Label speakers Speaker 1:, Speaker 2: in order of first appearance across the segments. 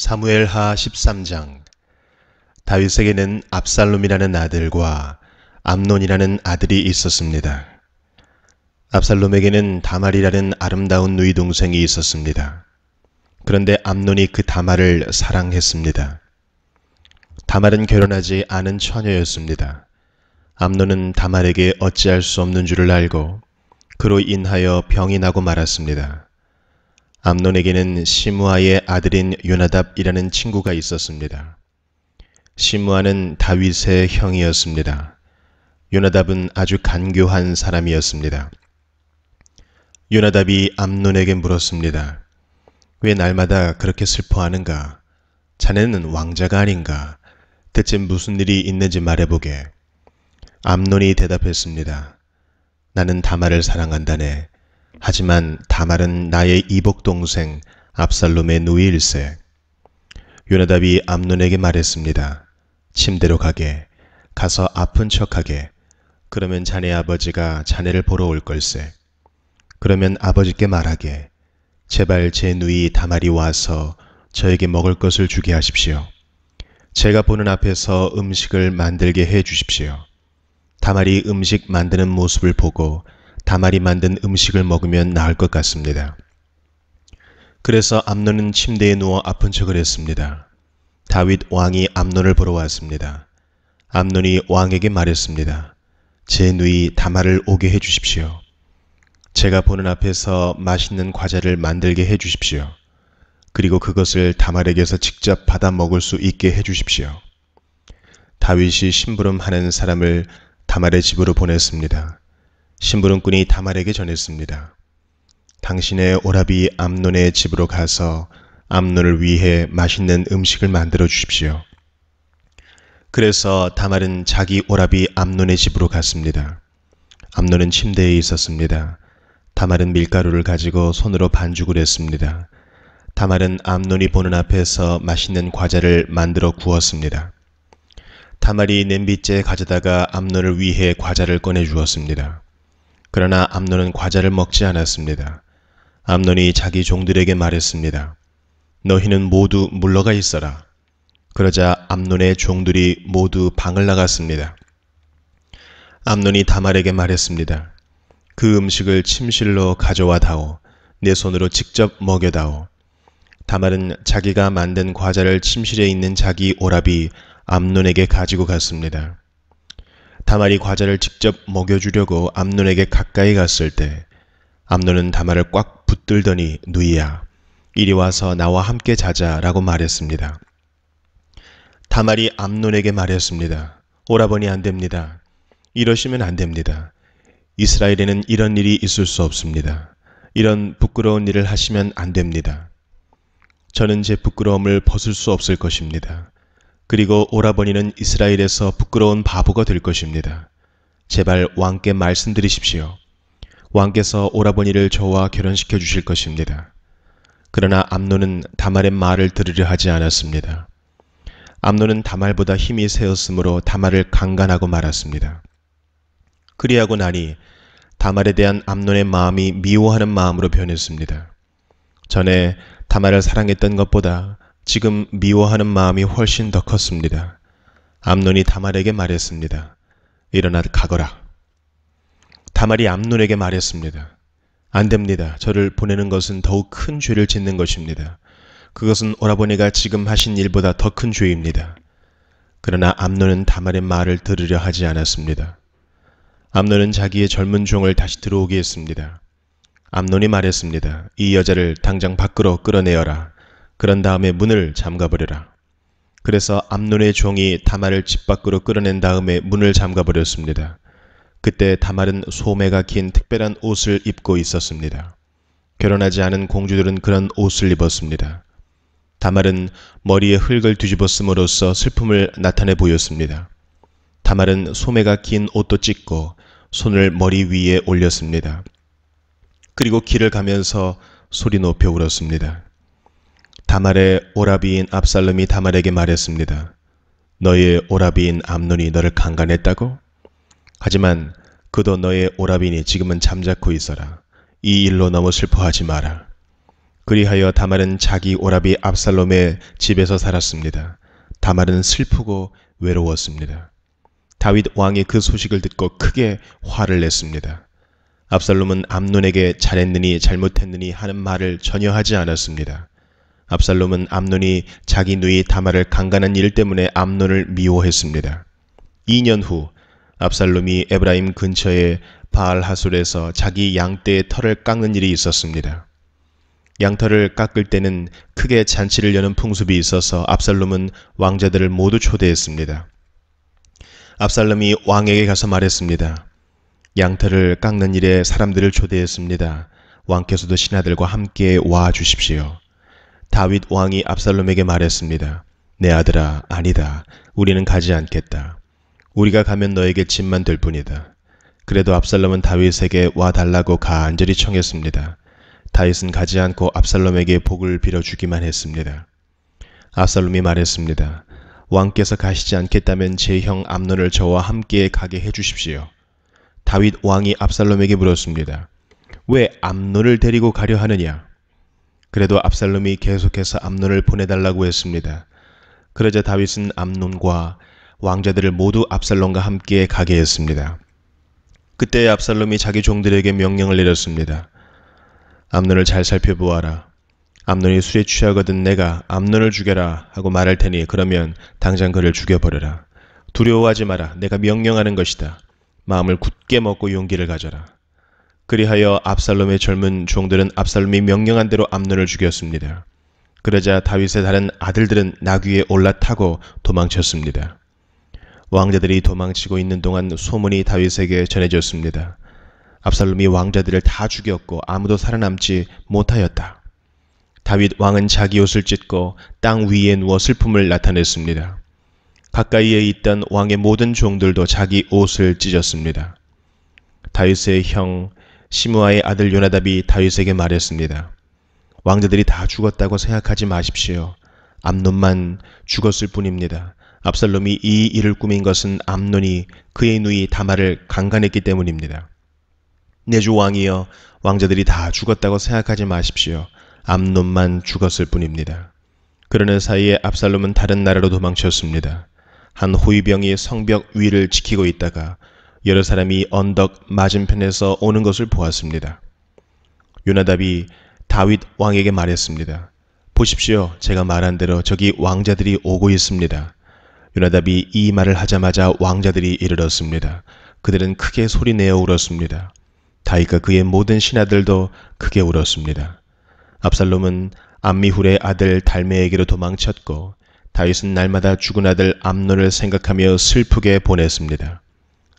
Speaker 1: 사무엘하 13장. 다윗에게는 압살롬이라는 아들과 암논이라는 아들이 있었습니다. 압살롬에게는 다말이라는 아름다운 누이 동생이 있었습니다. 그런데 암논이 그 다말을 사랑했습니다. 다말은 결혼하지 않은 처녀였습니다. 암논은 다말에게 어찌할 수 없는 줄을 알고 그로 인하여 병이 나고 말았습니다. 암논에게는 시므아의 아들인 요나답이라는 친구가 있었습니다. 시므아는 다윗의 형이었습니다. 요나답은 아주 간교한 사람이었습니다. 요나답이 암논에게 물었습니다. 왜 날마다 그렇게 슬퍼하는가? 자네는 왕자가 아닌가? 대체 무슨 일이 있는지 말해보게. 암논이 대답했습니다. 나는 다말을 사랑한다네. 하지만 다말은 나의 이복동생 압살롬의 누이일세. 요나답이 암논에게 말했습니다. 침대로 가서 아픈 척하게. 그러면 자네 아버지가 자네를 보러 올 걸세. 그러면 아버지께 말하게. 제발 제 누이 다말이 와서 저에게 먹을 것을 주게 하십시오. 제가 보는 앞에서 음식을 만들게 해 주십시오. 다말이 음식 만드는 모습을 보고 다말이 만든 음식을 먹으면 나을 것 같습니다. 그래서 암논은 침대에 누워 아픈 척을 했습니다. 다윗 왕이 암논을 보러 왔습니다. 암논이 왕에게 말했습니다. 제 누이 다말을 오게 해 주십시오. 제가 보는 앞에서 맛있는 과자를 만들게 해 주십시오. 그리고 그것을 다말에게서 직접 받아 먹을 수 있게 해 주십시오. 다윗이 심부름하는 사람을 다말의 집으로 보냈습니다. 심부름꾼이 다말에게 전했습니다. 당신의 오라비 암논의 집으로 가서 암논을 위해 맛있는 음식을 만들어 주십시오. 그래서 다말은 자기 오라비 암논의 집으로 갔습니다. 암논은 침대에 있었습니다. 다말은 밀가루를 가지고 손으로 반죽을 했습니다. 다말은 암논이 보는 앞에서 맛있는 과자를 만들어 구웠습니다. 다말이 냄비째에 가져다가 암논을 위해 과자를 꺼내 주었습니다. 그러나 암논은 과자를 먹지 않았습니다. 암논이 자기 종들에게 말했습니다. 너희는 모두 물러가 있어라. 그러자 암논의 종들이 모두 방을 나갔습니다. 암논이 다말에게 말했습니다. 그 음식을 침실로 가져와 다오. 내 손으로 직접 먹여다오. 다말은 자기가 만든 과자를 침실에 있는 자기 오라비 암논에게 가지고 갔습니다. 다말이 과자를 직접 먹여주려고 암논에게 가까이 갔을 때 암논은 다말을 꽉 붙들더니 누이야, 이리 와서 나와 함께 자자라고 말했습니다. 다말이 암논에게 말했습니다. 오라버니 안 됩니다. 이러시면 안 됩니다. 이스라엘에는 이런 일이 있을 수 없습니다. 이런 부끄러운 일을 하시면 안 됩니다. 저는 제 부끄러움을 벗을 수 없을 것입니다. 그리고 오라버니는 이스라엘에서 부끄러운 바보가 될 것입니다. 제발 왕께 말씀드리십시오. 왕께서 오라버니를 저와 결혼시켜 주실 것입니다. 그러나 암논은 다말의 말을 들으려 하지 않았습니다. 암논은 다말보다 힘이 세었으므로 다말을 강간하고 말았습니다. 그리하고 나니 다말에 대한 암논의 마음이 미워하는 마음으로 변했습니다. 전에 다말을 사랑했던 것보다 지금 미워하는 마음이 훨씬 더 컸습니다. 암논이 다말에게 말했습니다. 일어나 가거라. 다말이 암논에게 말했습니다. 안 됩니다. 저를 보내는 것은 더욱 큰 죄를 짓는 것입니다. 그것은 오라버니가 지금 하신 일보다 더 큰 죄입니다. 그러나 암논은 다말의 말을 들으려 하지 않았습니다. 암논은 자기의 젊은 종을 다시 들어오게 했습니다. 암논이 말했습니다. 이 여자를 당장 밖으로 끌어내어라. 그런 다음에 문을 잠가버려라. 그래서 암논의 종이 다말을 집 밖으로 끌어낸 다음에 문을 잠가버렸습니다. 그때 다말은 소매가 긴 특별한 옷을 입고 있었습니다. 결혼하지 않은 공주들은 그런 옷을 입었습니다. 다말은 머리에 흙을 뒤집었음으로써 슬픔을 나타내 보였습니다. 다말은 소매가 긴 옷도 찢고 손을 머리 위에 올렸습니다. 그리고 길을 가면서 소리 높여 울었습니다. 다말의 오라비인 압살롬이 다말에게 말했습니다. 너의 오라비인 암논이 너를 강간했다고? 하지만 그도 너의 오라비니 지금은 잠자코 있어라. 이 일로 너무 슬퍼하지 마라. 그리하여 다말은 자기 오라비 압살롬의 집에서 살았습니다. 다말은 슬프고 외로웠습니다. 다윗 왕이 그 소식을 듣고 크게 화를 냈습니다. 압살롬은 암논에게 잘했느니 잘못했느니 하는 말을 전혀 하지 않았습니다. 압살롬은 암논이 자기 누이 다말을 강간한 일 때문에 암논을 미워했습니다. 2년 후 압살롬이 에브라임 근처의 바알하솔에서 자기 양떼의 털을 깎는 일이 있었습니다. 양털을 깎을 때는 크게 잔치를 여는 풍습이 있어서 압살롬은 왕자들을 모두 초대했습니다. 압살롬이 왕에게 가서 말했습니다. 양털을 깎는 일에 사람들을 초대했습니다. 왕께서도 신하들과 함께 와 주십시오. 다윗 왕이 압살롬에게 말했습니다. 내 아들아, 아니다. 우리는 가지 않겠다. 우리가 가면 너에게 짐만 될 뿐이다. 그래도 압살롬은 다윗에게 와 달라고 간절히 청했습니다. 다윗은 가지 않고 압살롬에게 복을 빌어주기만 했습니다. 압살롬이 말했습니다. 왕께서 가시지 않겠다면 제 형 암논을 저와 함께 가게 해주십시오. 다윗 왕이 압살롬에게 물었습니다. 왜 암논을 데리고 가려 하느냐? 그래도 압살롬이 계속해서 암논을 보내달라고 했습니다. 그러자 다윗은 암논과 왕자들을 모두 압살롬과 함께 가게 했습니다. 그때 압살롬이 자기 종들에게 명령을 내렸습니다. 암논을 잘 살펴보아라. 암논이 술에 취하거든 내가 암논을 죽여라 하고 말할 테니 그러면 당장 그를 죽여버려라. 두려워하지 마라. 내가 명령하는 것이다. 마음을 굳게 먹고 용기를 가져라. 그리하여 압살롬의 젊은 종들은 압살롬이 명령한 대로 암논을 죽였습니다. 그러자 다윗의 다른 아들들은 나귀에 올라타고 도망쳤습니다. 왕자들이 도망치고 있는 동안 소문이 다윗에게 전해졌습니다. 압살롬이 왕자들을 다 죽였고 아무도 살아남지 못하였다. 다윗 왕은 자기 옷을 찢고 땅 위에 누워 슬픔을 나타냈습니다. 가까이에 있던 왕의 모든 종들도 자기 옷을 찢었습니다. 다윗의 형 시므아의 아들 요나답이 다윗에게 말했습니다. 왕자들이 다 죽었다고 생각하지 마십시오. 암논만 죽었을 뿐입니다. 압살롬이 이 일을 꾸민 것은 암논이 그의 누이 다말을 강간했기 때문입니다. 내 주 왕이여, 왕자들이 다 죽었다고 생각하지 마십시오. 암논만 죽었을 뿐입니다. 그러는 사이에 압살롬은 다른 나라로 도망쳤습니다. 한 호위병이 성벽 위를 지키고 있다가 여러 사람이 언덕 맞은편에서 오는 것을 보았습니다. 요나답이 다윗 왕에게 말했습니다. 보십시오. 제가 말한 대로 저기 왕자들이 오고 있습니다. 요나답이 이 말을 하자마자 왕자들이 이르렀습니다. 그들은 크게 소리내어 울었습니다. 다윗과 그의 모든 신하들도 크게 울었습니다. 압살롬은 암미훌의 아들 달메에게로 도망쳤고 다윗은 날마다 죽은 아들 암논을 생각하며 슬프게 보냈습니다.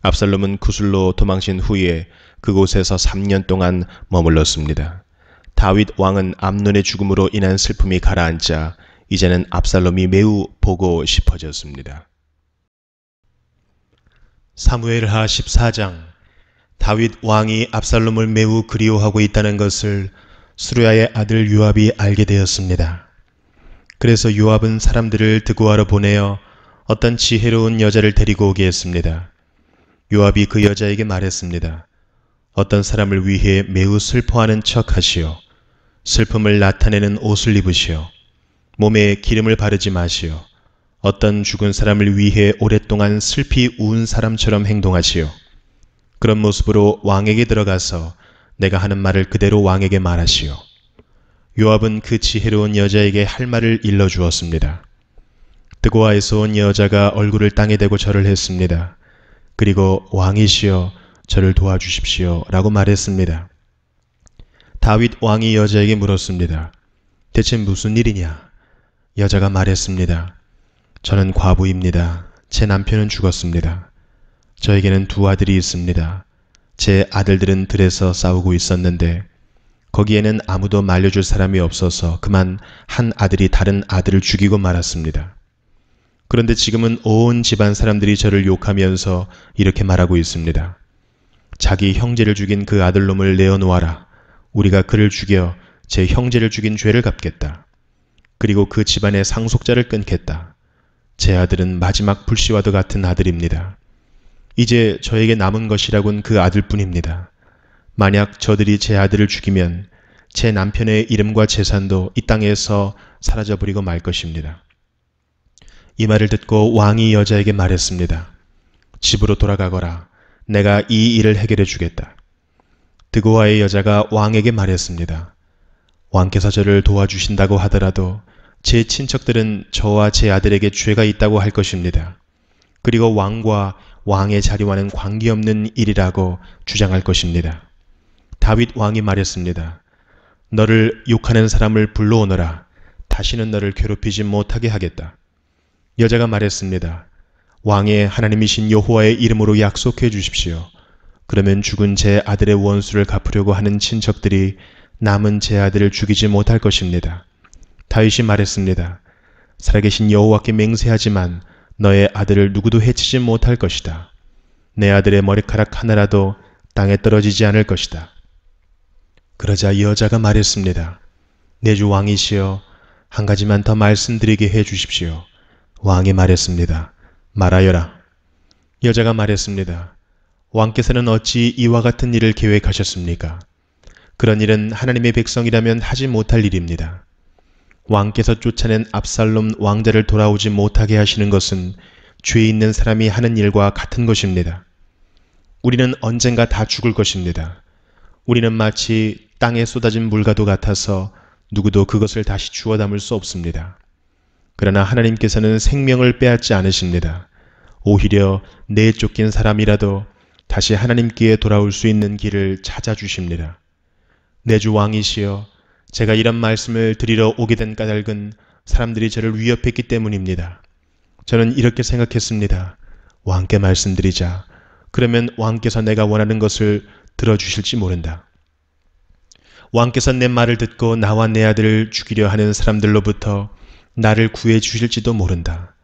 Speaker 1: 압살롬은 구슬로 도망친 후에 그곳에서 3년 동안 머물렀습니다. 다윗 왕은 암논의 죽음으로 인한 슬픔이 가라앉자 이제는 압살롬이 매우 보고 싶어졌습니다. 사무엘하 14장. 다윗 왕이 압살롬을 매우 그리워하고 있다는 것을 수르야의 아들 요압이 알게 되었습니다. 그래서 요압은 사람들을 드고아로 보내어 어떤 지혜로운 여자를 데리고 오게 했습니다. 요압이 그 여자에게 말했습니다. 어떤 사람을 위해 매우 슬퍼하는 척 하시오. 슬픔을 나타내는 옷을 입으시오. 몸에 기름을 바르지 마시오. 어떤 죽은 사람을 위해 오랫동안 슬피 운 사람처럼 행동하시오. 그런 모습으로 왕에게 들어가서 내가 하는 말을 그대로 왕에게 말하시오. 요압은 그 지혜로운 여자에게 할 말을 일러주었습니다. 드고아에서 온 여자가 얼굴을 땅에 대고 절을 했습니다. 그리고 왕이시여 저를 도와주십시오 라고 말했습니다. 다윗 왕이 여자에게 물었습니다. 대체 무슨 일이냐? 여자가 말했습니다. 저는 과부입니다. 제 남편은 죽었습니다. 저에게는 2 아들이 있습니다. 제 아들들은 들에서 싸우고 있었는데 거기에는 아무도 말려줄 사람이 없어서 그만 한 아들이 다른 아들을 죽이고 말았습니다. 그런데 지금은 온 집안 사람들이 저를 욕하면서 이렇게 말하고 있습니다. 자기 형제를 죽인 그 아들놈을 내어놓아라. 우리가 그를 죽여 제 형제를 죽인 죄를 갚겠다. 그리고 그 집안의 상속자를 끊겠다. 제 아들은 마지막 불씨와도 같은 아들입니다. 이제 저에게 남은 것이라곤 그 아들뿐입니다. 만약 저들이 제 아들을 죽이면 제 남편의 이름과 재산도 이 땅에서 사라져버리고 말 것입니다. 이 말을 듣고 왕이 여자에게 말했습니다. 집으로 돌아가거라. 내가 이 일을 해결해 주겠다. 드고아의 여자가 왕에게 말했습니다. 왕께서 저를 도와주신다고 하더라도 제 친척들은 저와 제 아들에게 죄가 있다고 할 것입니다. 그리고 왕과 왕의 자리와는 관계없는 일이라고 주장할 것입니다. 다윗 왕이 말했습니다. 너를 욕하는 사람을 불러오너라. 다시는 너를 괴롭히지 못하게 하겠다. 여자가 말했습니다. 왕의 하나님이신 여호와의 이름으로 약속해 주십시오. 그러면 죽은 제 아들의 원수를 갚으려고 하는 친척들이 남은 제 아들을 죽이지 못할 것입니다. 다윗이 말했습니다. 살아계신 여호와께 맹세하지만 너의 아들을 누구도 해치지 못할 것이다. 내 아들의 머리카락 하나라도 땅에 떨어지지 않을 것이다. 그러자 여자가 말했습니다. 내 주 왕이시여, 한 가지만 더 말씀드리게 해 주십시오. 왕이 말했습니다. 말하여라. 여자가 말했습니다. 왕께서는 어찌 이와 같은 일을 계획하셨습니까? 그런 일은 하나님의 백성이라면 하지 못할 일입니다. 왕께서 쫓아낸 압살롬 왕자를 돌아오지 못하게 하시는 것은 죄 있는 사람이 하는 일과 같은 것입니다. 우리는 언젠가 다 죽을 것입니다. 우리는 마치 땅에 쏟아진 물과도 같아서 누구도 그것을 다시 주워 담을 수 없습니다. 그러나 하나님께서는 생명을 빼앗지 않으십니다. 오히려 내쫓긴 사람이라도 다시 하나님께 돌아올 수 있는 길을 찾아주십니다. 내 주 왕이시여, 제가 이런 말씀을 드리러 오게 된 까닭은 사람들이 저를 위협했기 때문입니다. 저는 이렇게 생각했습니다. 왕께 말씀드리자. 그러면 왕께서 내가 원하는 것을 들어주실지 모른다. 왕께서 내 말을 듣고 나와 내 아들을 죽이려 하는 사람들로부터 나를 구해 주실지도 모른다.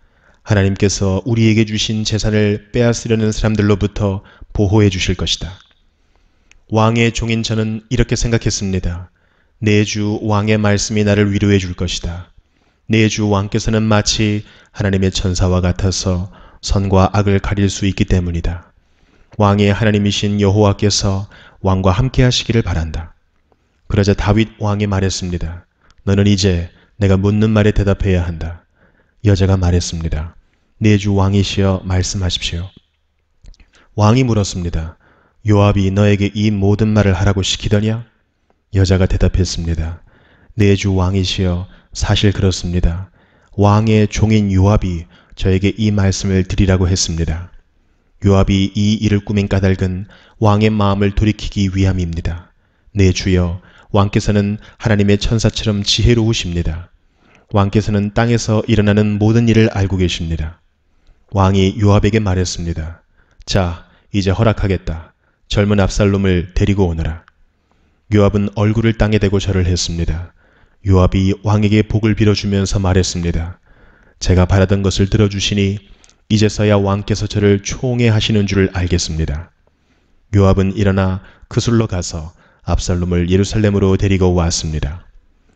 Speaker 1: 하나님께서 우리에게 주신 재산을 빼앗으려는 사람들로부터 보호해 주실 것이다. 왕의 종인 저는 이렇게 생각했습니다. 내 주 왕의 말씀이 나를 위로해 줄 것이다. 내 주 왕께서는 마치 하나님의 천사와 같아서 선과 악을 가릴 수 있기 때문이다. 왕의 하나님이신 여호와께서 왕과 함께 하시기를 바란다. 그러자 다윗 왕이 말했습니다. 너는 이제 내가 묻는 말에 대답해야 한다. 여자가 말했습니다. 내 주 왕이시여 말씀하십시오. 왕이 물었습니다. 요압이 너에게 이 모든 말을 하라고 시키더냐? 여자가 대답했습니다. 내 주 왕이시여 사실 그렇습니다. 왕의 종인 요압이 저에게 이 말씀을 드리라고 했습니다. 요압이 이 일을 꾸민 까닭은 왕의 마음을 돌이키기 위함입니다. 내 주여, 왕께서는 하나님의 천사처럼 지혜로우십니다. 왕께서는 땅에서 일어나는 모든 일을 알고 계십니다. 왕이 요압에게 말했습니다. 자, 이제 허락하겠다. 젊은 압살롬을 데리고 오너라. 요압은 얼굴을 땅에 대고 절을 했습니다. 요압이 왕에게 복을 빌어주면서 말했습니다. 제가 바라던 것을 들어주시니 이제서야 왕께서 저를 총애하시는 줄 알겠습니다. 요압은 일어나 그술로 가서 압살롬을 예루살렘으로 데리고 왔습니다.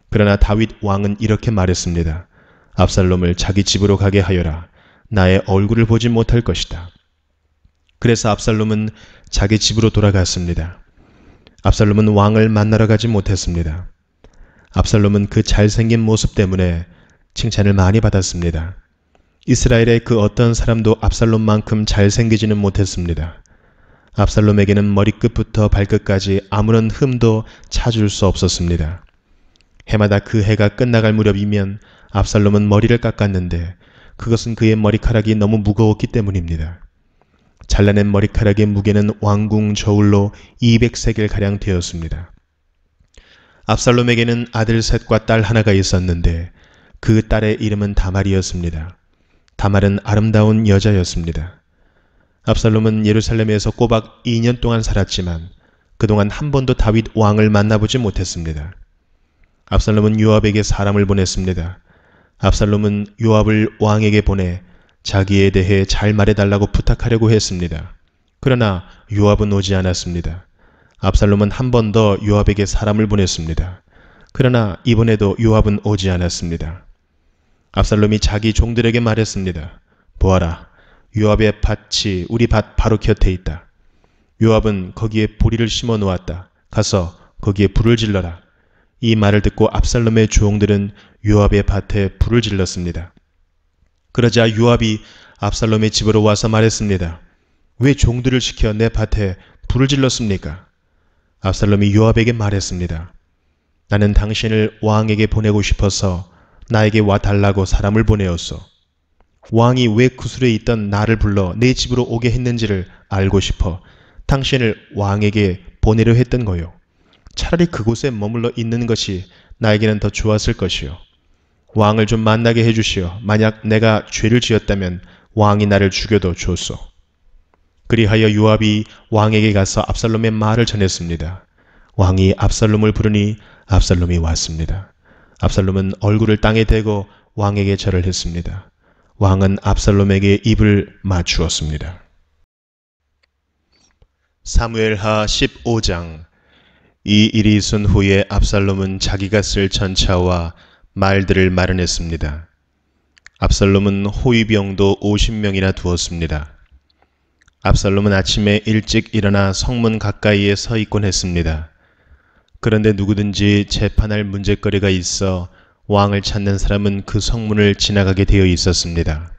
Speaker 1: 그러나 다윗 왕은 이렇게 말했습니다. 압살롬을 자기 집으로 가게 하여라. 나의 얼굴을 보지 못할 것이다. 그래서 압살롬은 자기 집으로 돌아갔습니다. 압살롬은 왕을 만나러 가지 못했습니다. 압살롬은 그 잘생긴 모습 때문에 칭찬을 많이 받았습니다. 이스라엘의 그 어떤 사람도 압살롬만큼 잘생기지는 못했습니다. 압살롬에게는 머리끝부터 발끝까지 아무런 흠도 찾을 수 없었습니다. 해마다 그 해가 끝나갈 무렵이면 압살롬은 머리를 깎았는데 그것은 그의 머리카락이 너무 무거웠기 때문입니다. 잘라낸 머리카락의 무게는 왕궁 저울로 200세겔가량 되었습니다. 압살롬에게는 아들 셋과 딸 하나가 있었는데 그 딸의 이름은 다말이었습니다. 다말은 아름다운 여자였습니다. 압살롬은 예루살렘에서 꼬박 2년 동안 살았지만 그동안 한 번도 다윗 왕을 만나보지 못했습니다. 압살롬은 요압에게 사람을 보냈습니다. 압살롬은 요압을 왕에게 보내 자기에 대해 잘 말해달라고 부탁하려고 했습니다. 그러나 요압은 오지 않았습니다. 압살롬은 한 번 더 요압에게 사람을 보냈습니다. 그러나 이번에도 요압은 오지 않았습니다. 압살롬이 자기 종들에게 말했습니다. 보아라, 요압의 밭이 우리 밭 바로 곁에 있다. 요압은 거기에 보리를 심어 놓았다. 가서 거기에 불을 질러라. 이 말을 듣고 압살롬의 종들은 요압의 밭에 불을 질렀습니다. 그러자 요압이 압살롬의 집으로 와서 말했습니다. 왜 종들을 시켜 내 밭에 불을 질렀습니까? 압살롬이 요압에게 말했습니다. 나는 당신을 왕에게 보내고 싶어서 나에게 와달라고 사람을 보내었소. 왕이 왜 구슬에 있던 나를 불러 내 집으로 오게 했는지를 알고 싶어 당신을 왕에게 보내려 했던 거요. 차라리 그곳에 머물러 있는 것이 나에게는 더 좋았을 것이요. 왕을 좀 만나게 해주시오. 만약 내가 죄를 지었다면 왕이 나를 죽여도 좋소. 그리하여 요압이 왕에게 가서 압살롬의 말을 전했습니다. 왕이 압살롬을 부르니 압살롬이 왔습니다. 압살롬은 얼굴을 땅에 대고 왕에게 절을 했습니다. 왕은 압살롬에게 입을 맞추었습니다. 사무엘하 15장. 이 일이 있은 후에 압살롬은 자기가 쓸 전차와 말들을 마련했습니다. 압살롬은 호위병도 50명이나 두었습니다. 압살롬은 아침에 일찍 일어나 성문 가까이에 서 있곤 했습니다. 그런데 누구든지 재판할 문제거리가 있어 왕을 찾는 사람은 그 성문을 지나가게 되어 있었습니다.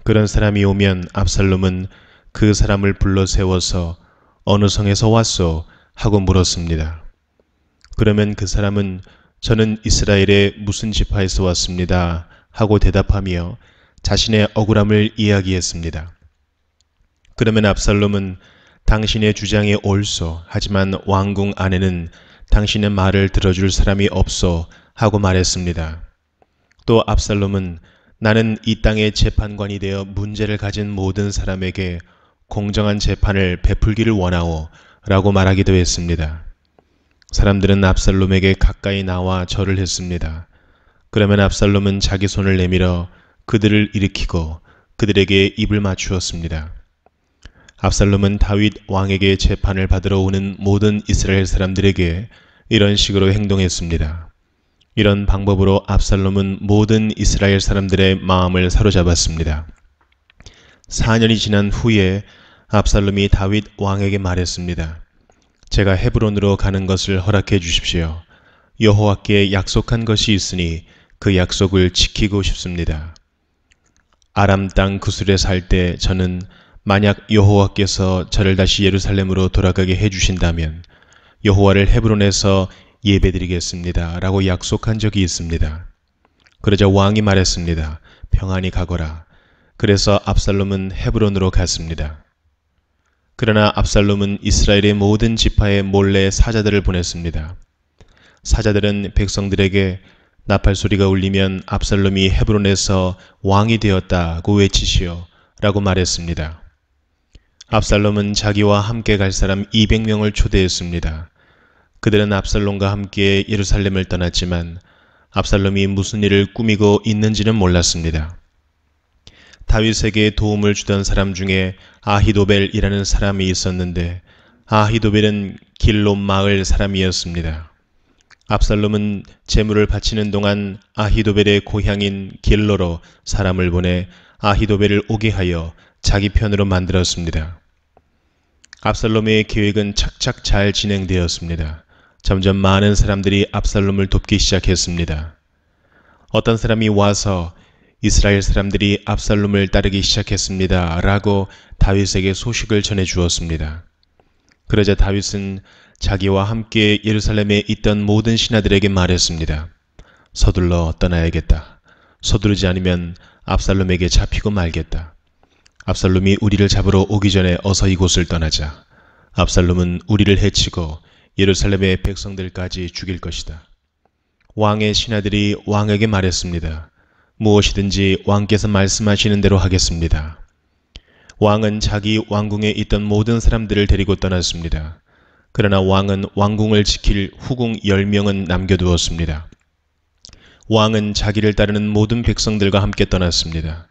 Speaker 1: 그런 사람이 오면 압살롬은 그 사람을 불러 세워서 어느 성에서 왔소? 하고 물었습니다. 그러면 그 사람은 저는 이스라엘의 무슨 지파에서 왔습니다. 하고 대답하며 자신의 억울함을 이야기했습니다. 그러면 압살롬은 당신의 주장이 옳소. 하지만 왕궁 안에는 당신의 말을 들어줄 사람이 없소. 하고 말했습니다. 또 압살롬은 나는 이 땅의 재판관이 되어 문제를 가진 모든 사람에게 공정한 재판을 베풀기를 원하오. 라고 말하기도 했습니다. 사람들은 압살롬에게 가까이 나와 절을 했습니다. 그러면 압살롬은 자기 손을 내밀어 그들을 일으키고 그들에게 입을 맞추었습니다. 압살롬은 다윗 왕에게 재판을 받으러 오는 모든 이스라엘 사람들에게 이런 식으로 행동했습니다. 이런 방법으로 압살롬은 모든 이스라엘 사람들의 마음을 사로잡았습니다. 4년이 지난 후에 압살롬이 다윗 왕에게 말했습니다. 제가 헤브론으로 가는 것을 허락해 주십시오. 여호와께 약속한 것이 있으니 그 약속을 지키고 싶습니다. 아람 땅 구슬에 살 때 저는 만약 여호와께서 저를 다시 예루살렘으로 돌아가게 해주신다면 여호와를 헤브론에서 예배드리겠습니다. 라고 약속한 적이 있습니다. 그러자 왕이 말했습니다. 평안히 가거라. 그래서 압살롬은 헤브론으로 갔습니다. 그러나 압살롬은 이스라엘의 모든 지파에 몰래 사자들을 보냈습니다. 사자들은 백성들에게 나팔 소리가 울리면 압살롬이 헤브론에서 왕이 되었다고 외치시오 라고 말했습니다. 압살롬은 자기와 함께 갈 사람 200명을 초대했습니다. 그들은 압살롬과 함께 예루살렘을 떠났지만 압살롬이 무슨 일을 꾸미고 있는지는 몰랐습니다. 다윗에게 도움을 주던 사람 중에 아히도벨이라는 사람이 있었는데 아히도벨은 길로 마을 사람이었습니다. 압살롬은 제물을 바치는 동안 아히도벨의 고향인 길로로 사람을 보내 아히도벨을 오게 하여 자기 편으로 만들었습니다. 압살롬의 계획은 착착 잘 진행되었습니다. 점점 많은 사람들이 압살롬을 돕기 시작했습니다. 어떤 사람이 와서 이스라엘 사람들이 압살롬을 따르기 시작했습니다. 라고 다윗에게 소식을 전해 주었습니다. 그러자 다윗은 자기와 함께 예루살렘에 있던 모든 신하들에게 말했습니다. 서둘러 떠나야겠다. 서두르지 않으면 압살롬에게 잡히고 말겠다. 압살롬이 우리를 잡으러 오기 전에 어서 이곳을 떠나자. 압살롬은 우리를 해치고 예루살렘의 백성들까지 죽일 것이다. 왕의 신하들이 왕에게 말했습니다. 무엇이든지 왕께서 말씀하시는 대로 하겠습니다. 왕은 자기 왕궁에 있던 모든 사람들을 데리고 떠났습니다. 그러나 왕은 왕궁을 지킬 후궁 10명은 남겨두었습니다. 왕은 자기를 따르는 모든 백성들과 함께 떠났습니다.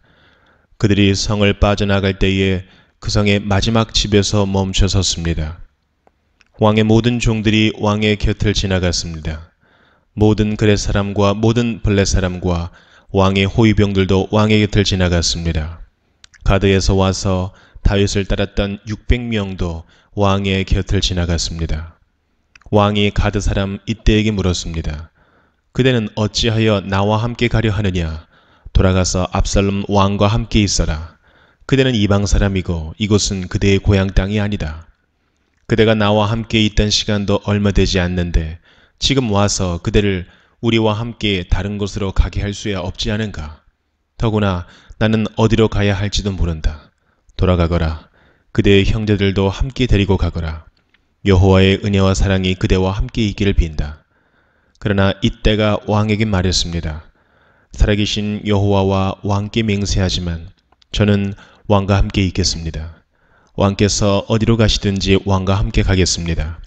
Speaker 1: 그들이 성을 빠져나갈 때에 그 성의 마지막 집에서 멈춰 섰습니다. 왕의 모든 종들이 왕의 곁을 지나갔습니다. 모든 그렛 사람과 모든 블렛 사람과 왕의 호위병들도 왕의 곁을 지나갔습니다. 가드에서 와서 다윗을 따랐던 600명도 왕의 곁을 지나갔습니다. 왕이 가드 사람 이때에게 물었습니다. 그대는 어찌하여 나와 함께 가려 하느냐? 돌아가서 압살롬 왕과 함께 있어라. 그대는 이방 사람이고 이곳은 그대의 고향 땅이 아니다. 그대가 나와 함께 있던 시간도 얼마 되지 않는데 지금 와서 그대를 우리와 함께 다른 곳으로 가게 할 수야 없지 않은가? 더구나 나는 어디로 가야 할지도 모른다. 돌아가거라. 그대의 형제들도 함께 데리고 가거라. 여호와의 은혜와 사랑이 그대와 함께 있기를 빈다. 그러나 이때가 왕에게 말했습니다. 살아계신 여호와와 왕께 맹세하지만 저는 왕과 함께 있겠습니다. 왕께서 어디로 가시든지 왕과 함께 가겠습니다.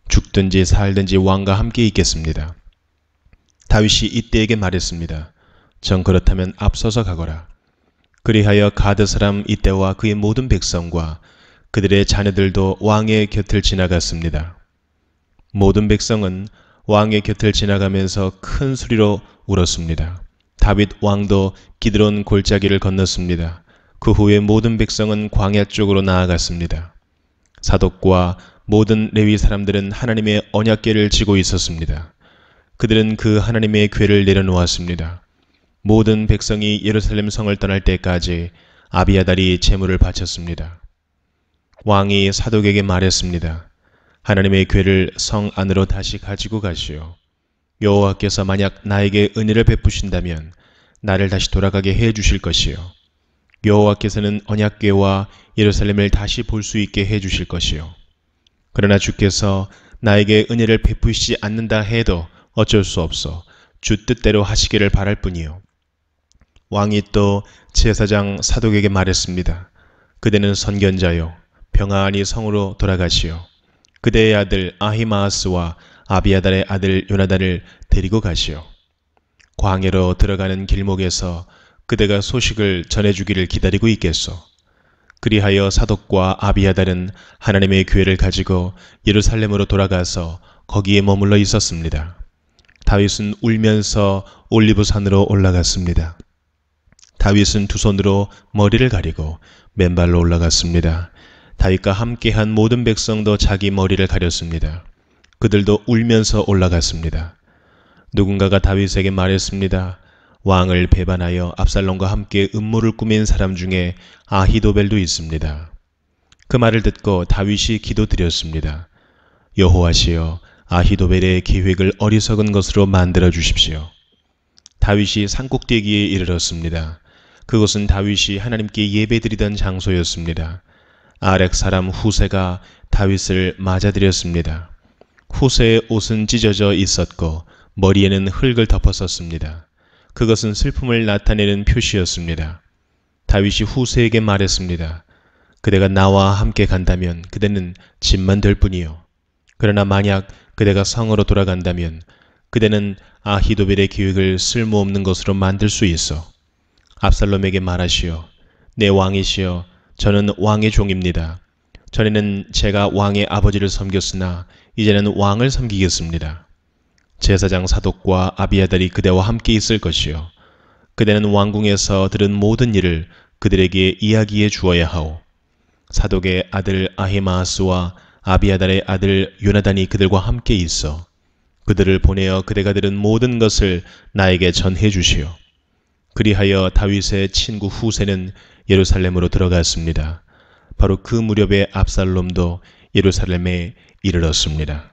Speaker 1: 죽든지 살든지 왕과 함께 있겠습니다. 다윗이 이때에게 말했습니다. 정 그렇다면 앞서서 가거라. 그리하여 가드 사람 이때와 그의 모든 백성과 그들의 자녀들도 왕의 곁을 지나갔습니다. 모든 백성은 왕의 곁을 지나가면서 큰 소리로 울었습니다. 다윗 왕도 기드론 골짜기를 건넜습니다. 그 후에 모든 백성은 광야 쪽으로 나아갔습니다. 사독과 모든 레위 사람들은 하나님의 언약궤를 지고 있었습니다. 그들은 그 하나님의 궤를 내려놓았습니다. 모든 백성이 예루살렘 성을 떠날 때까지 아비아달이 제물을 바쳤습니다. 왕이 사독에게 말했습니다. 하나님의 궤를 성 안으로 다시 가지고 가시오. 여호와께서 만약 나에게 은혜를 베푸신다면 나를 다시 돌아가게 해 주실 것이요. 여호와께서는 언약궤와 예루살렘을 다시 볼 수 있게 해 주실 것이요. 그러나 주께서 나에게 은혜를 베푸시지 않는다 해도 어쩔 수 없어 주 뜻대로 하시기를 바랄 뿐이요. 왕이 또 제사장 사독에게 말했습니다. 그대는 선견자요. 평안히 성으로 돌아가시오. 그대의 아들 아히마아스와 아비아달의 아들 요나단을 데리고 가시오. 광야로 들어가는 길목에서 그대가 소식을 전해주기를 기다리고 있겠소. 그리하여 사독과 아비아달은 하나님의 궤를 가지고 예루살렘으로 돌아가서 거기에 머물러 있었습니다. 다윗은 울면서 올리브산으로 올라갔습니다. 다윗은 두 손으로 머리를 가리고 맨발로 올라갔습니다. 다윗과 함께한 모든 백성도 자기 머리를 가렸습니다. 그들도 울면서 올라갔습니다. 누군가가 다윗에게 말했습니다. 왕을 배반하여 압살롬과 함께 음모를 꾸민 사람 중에 아히도벨도 있습니다. 그 말을 듣고 다윗이 기도드렸습니다. 여호와시여, 아히도벨의 계획을 어리석은 것으로 만들어 주십시오. 다윗이 산꼭대기에 이르렀습니다. 그곳은 다윗이 하나님께 예배드리던 장소였습니다. 아렉 사람 후세가 다윗을 맞아들였습니다. 후세의 옷은 찢어져 있었고 머리에는 흙을 덮었었습니다. 그것은 슬픔을 나타내는 표시였습니다. 다윗이 후세에게 말했습니다. 그대가 나와 함께 간다면 그대는 짐만 될 뿐이요. 그러나 만약 그대가 성으로 돌아간다면 그대는 아히도벨의 계획을 쓸모없는 것으로 만들 수 있어. 압살롬에게 말하시오. 내 왕이시여, 저는 왕의 종입니다. 전에는 제가 왕의 아버지를 섬겼으나 이제는 왕을 섬기겠습니다. 제사장 사독과 아비아달이 그대와 함께 있을 것이요. 그대는 왕궁에서 들은 모든 일을 그들에게 이야기해 주어야 하오. 사독의 아들 아히마아스와 아비아달의 아들 요나단이 그들과 함께 있어. 그들을 보내어 그대가 들은 모든 것을 나에게 전해 주시오. 그리하여 다윗의 친구 후세는 예루살렘으로 들어갔습니다. 바로 그 무렵에 압살롬도 예루살렘에 이르렀습니다.